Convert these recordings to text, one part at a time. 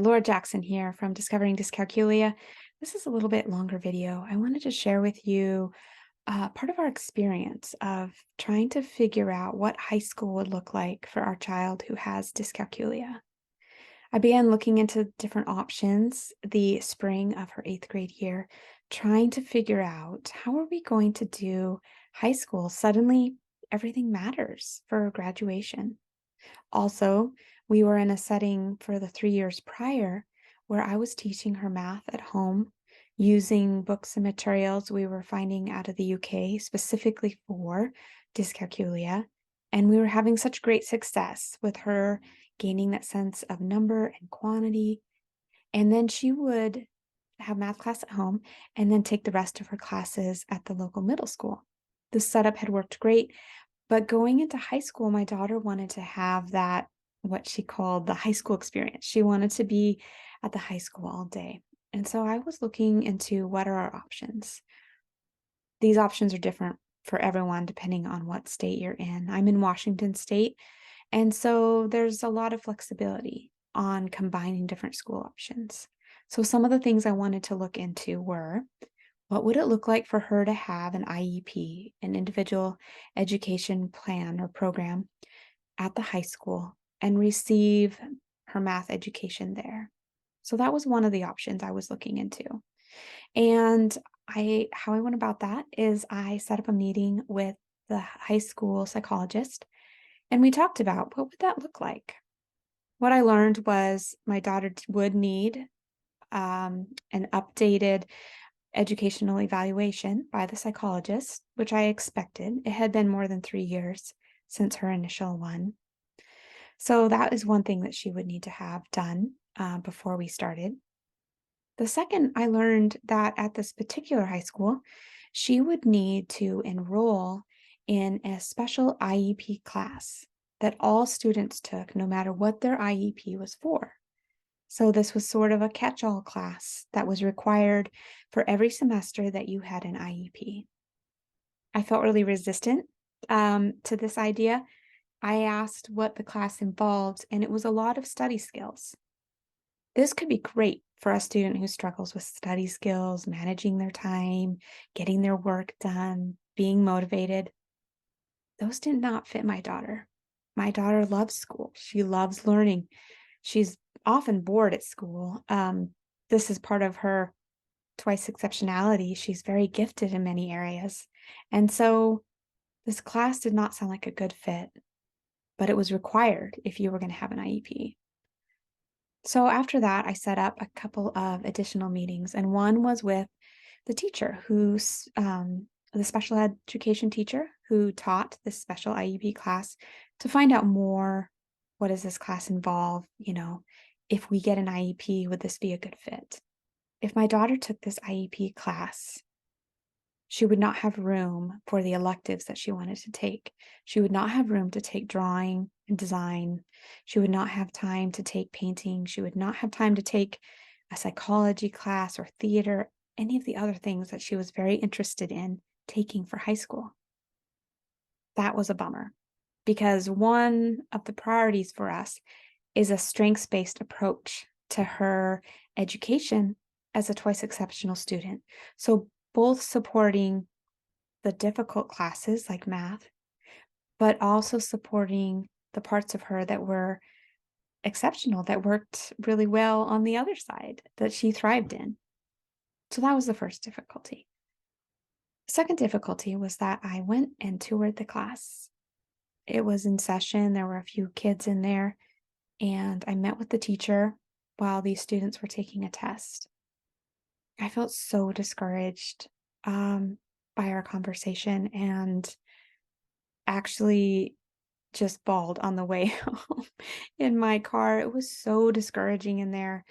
Laura Jackson here from Discovering Dyscalculia. This is a little bit longer video. I wanted to share with you part of our experience of trying to figure out what high school would look like for our child who has dyscalculia. I began looking into different options the spring of her 8th grade year, trying to figure out how are we going to do high school. Suddenly, everything matters for graduation. Also, we were in a setting for the 3 years prior where I was teaching her math at home using books and materials we were finding out of the UK specifically for dyscalculia. And we were having such great success with her gaining that sense of number and quantity. And then she would have math class at home and then take the rest of her classes at the local middle school. The setup had worked great, but going into high school, my daughter wanted to have that, what she called the high school experience. She wanted to be at the high school all day. And so I was looking into what are our options. These options are different for everyone depending on what state you're in. I'm in Washington State, and so there's a lot of flexibility on combining different school options. So some of the things I wanted to look into were what would it look like for her to have an IEP, an individual education plan or program at the high school and receive her math education there? So that was one of the options I was looking into. And how I went about that is I set up a meeting with the high school psychologist and we talked about what would that look like. What I learned was my daughter would need an updated educational evaluation by the psychologist, which I expected. It had been more than 3 years since her initial one. So that is one thing that she would need to have done before we started. The second, I learned that at this particular high school, she would need to enroll in a special IEP class that all students took, no matter what their IEP was for. So this was sort of a catch-all class that was required for every semester that you had an IEP. I felt really resistant to this idea. I asked what the class involved, and it was a lot of study skills. This could be great for a student who struggles with study skills, managing their time, getting their work done, being motivated. Those did not fit my daughter. My daughter loves school. She loves learning. She's often bored at school. This is part of her twice exceptionality. She's very gifted in many areas. And so this class did not sound like a good fit, but it was required if you were going to have an IEP. So after that, I set up a couple of additional meetings, and one was with the teacher who's the special education teacher who taught this special IEP class to find out more. What does this class involve? If we get an IEP, would this be a good fit? If my daughter took this IEP class, she would not have room for the electives that she wanted to take. She would not have room to take drawing and design. She would not have time to take painting. She would not have time to take a psychology class or theater, any of the other things that she was very interested in taking for high school. That was a bummer because one of the priorities for us is a strengths-based approach to her education as a twice exceptional student. So both supporting the difficult classes like math, but also supporting the parts of her that were exceptional, that worked really well on the other side, that she thrived in. So that was the first difficulty. The second difficulty was that I went and toured the class. It was in session. There were a few kids in there, and I met with the teacher while these students were taking a test. I felt so discouraged by our conversation and actually just bawled on the way home in my car. It was so discouraging in there.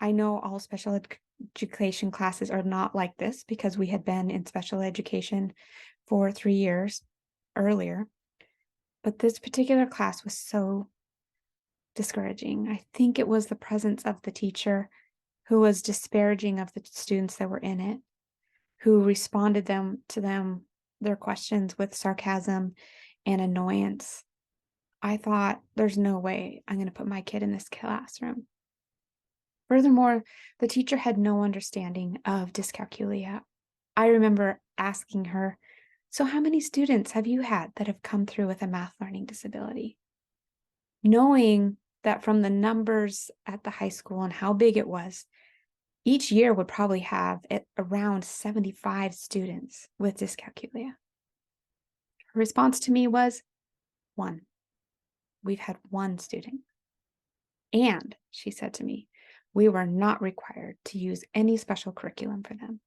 I know all special education classes are not like this because we had been in special education for 3 years earlier, but this particular class was so discouraging. I think it was the presence of the teacher who was disparaging of the students that were in it, who responded their questions with sarcasm and annoyance. I thought, there's no way I'm going to put my kid in this classroom. Furthermore, the teacher had no understanding of dyscalculia. I remember asking her, "So, how many students have you had that have come through with a math learning disability?" Knowing that from the numbers at the high school and how big it was, each year would probably have around 75 students with dyscalculia. Her response to me was, "One. We've had one student." And she said to me, "We were not required to use any special curriculum for them."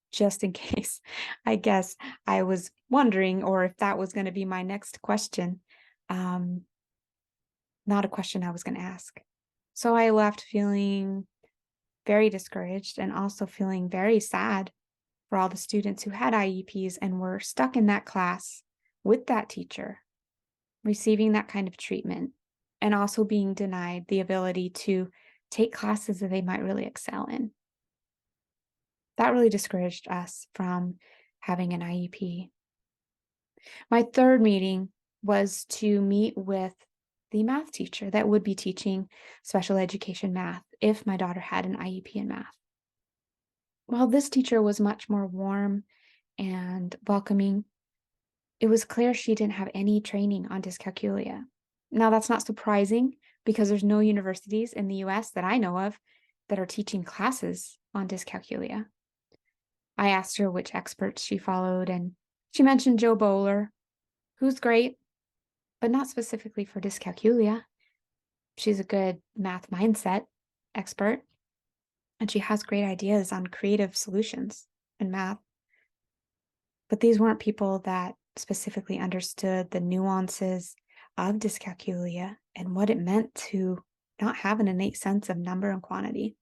Just in case, I guess I was wondering, or if that was going to be my next question. Um, Not a question I was going to ask. So I left feeling very discouraged and also feeling very sad for all the students who had IEPs and were stuck in that class with that teacher, receiving that kind of treatment, and also being denied the ability to take classes that they might really excel in. That really discouraged us from having an IEP. My third meeting was to meet with the math teacher that would be teaching special education math if my daughter had an IEP in math. While this teacher was much more warm and welcoming, it was clear she didn't have any training on dyscalculia. Now, that's not surprising because there's no universities in the US that I know of that are teaching classes on dyscalculia. I asked her which experts she followed, and she mentioned Joe Bowler, who's great, but not specifically for dyscalculia. She's a good math mindset expert, and she has great ideas on creative solutions in math. But these weren't people that specifically understood the nuances of dyscalculia and what it meant to not have an innate sense of number and quantity.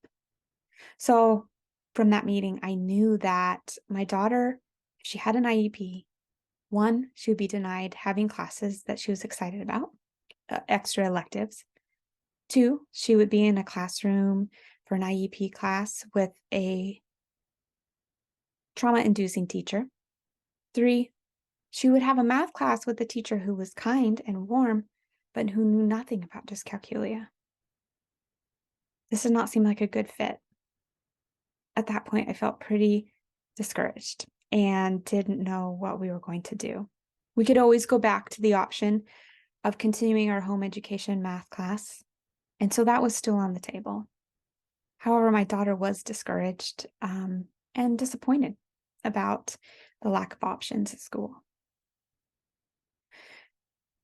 So from that meeting, I knew that my daughter, if she had an IEP, one, she would be denied having classes that she was excited about, extra electives. Two, she would be in a classroom for an IEP class with a trauma-inducing teacher. Three, she would have a math class with a teacher who was kind and warm, but who knew nothing about dyscalculia. This did not seem like a good fit. At that point, I felt pretty discouraged and didn't know what we were going to do. We could always go back to the option of continuing our home education math class, and so that was still on the table. However, my daughter was discouraged and disappointed about the lack of options at school.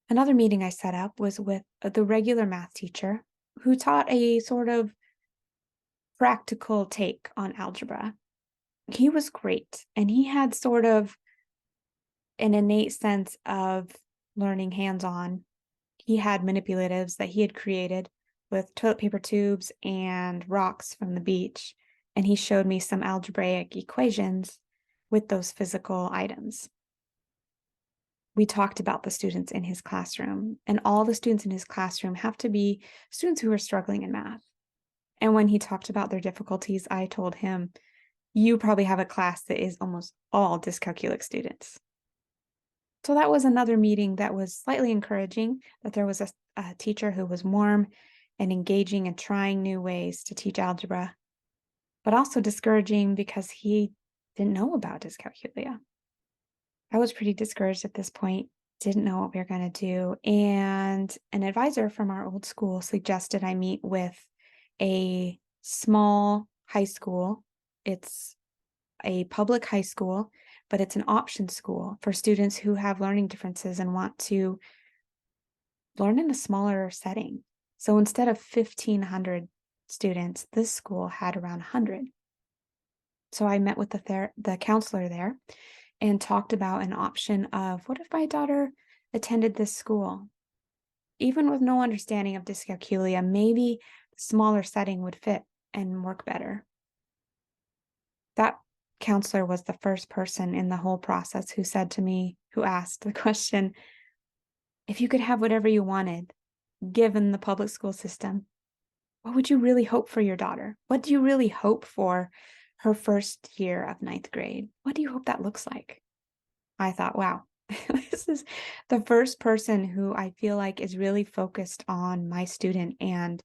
Another meeting I set up was with the regular math teacher who taught a sort of practical take on algebra. He was great, and he had sort of an innate sense of learning hands-on. He had manipulatives that he had created with toilet paper tubes and rocks from the beach, and he showed me some algebraic equations with those physical items. We talked about the students in his classroom, and all the students in his classroom have to be students who are struggling in math. And when he talked about their difficulties, I told him, "You probably have a class that is almost all dyscalculic students." So that was another meeting that was slightly encouraging, that there was a teacher who was warm and engaging and trying new ways to teach algebra, but also discouraging because he didn't know about dyscalculia. I was pretty discouraged at this point, didn't know what we were going to do. And an advisor from our old school suggested I meet with a small high school. It's a public high school, but it's an option school for students who have learning differences and want to learn in a smaller setting. So instead of 1,500 students, this school had around 100. So I met with the counselor there and talked about an option of, what if my daughter attended this school? Even with no understanding of dyscalculia, maybe the smaller setting would fit and work better. That counselor was the first person in the whole process who said to me, who asked the question, if you could have whatever you wanted, given the public school system, what would you really hope for your daughter? What do you really hope for her first year of ninth grade? What do you hope that looks like? I thought, wow, this is the first person who I feel like is really focused on my student and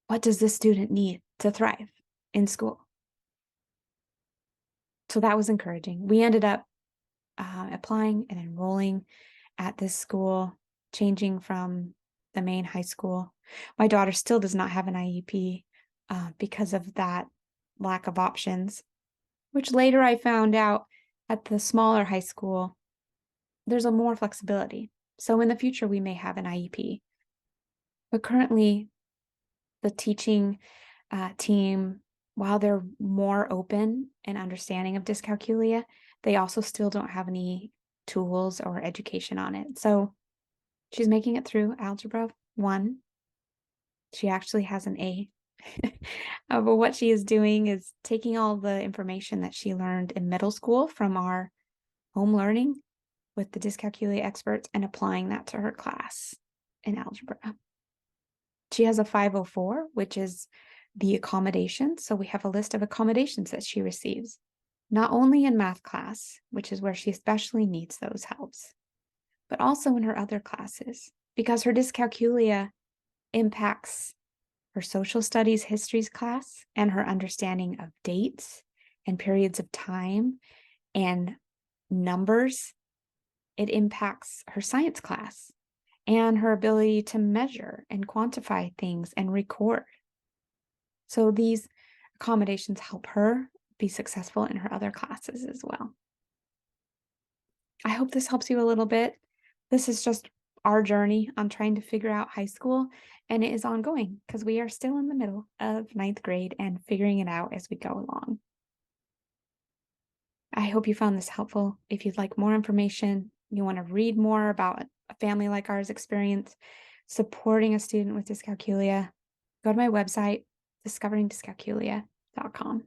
what does this student need to thrive in school. So that was encouraging. We ended up applying and enrolling at this school, changing from the main high school. My daughter still does not have an IEP because of that lack of options, which later I found out at the smaller high school, there's a more flexibility. So in the future, we may have an IEP. But currently, the teaching team, while they're more open and understanding of dyscalculia, they also still don't have any tools or education on it. So she's making it through Algebra 1. She actually has an A. But what she is doing is taking all the information that she learned in middle school from our home learning with the dyscalculia experts and applying that to her class in algebra. She has a 504, which is the accommodation. So we have a list of accommodations that she receives, not only in math class, which is where she especially needs those helps, but also in her other classes, because her dyscalculia impacts her social studies histories class and her understanding of dates and periods of time and numbers. It impacts her science class and her ability to measure and quantify things and record. So these accommodations help her be successful in her other classes as well. I hope this helps you a little bit. This is just our journey on trying to figure out high school, and it is ongoing because we are still in the middle of ninth grade and figuring it out as we go along. I hope you found this helpful. If you'd like more information, you want to read more about a family like ours experience supporting a student with dyscalculia, go to my website, discoveringdyscalculia.com.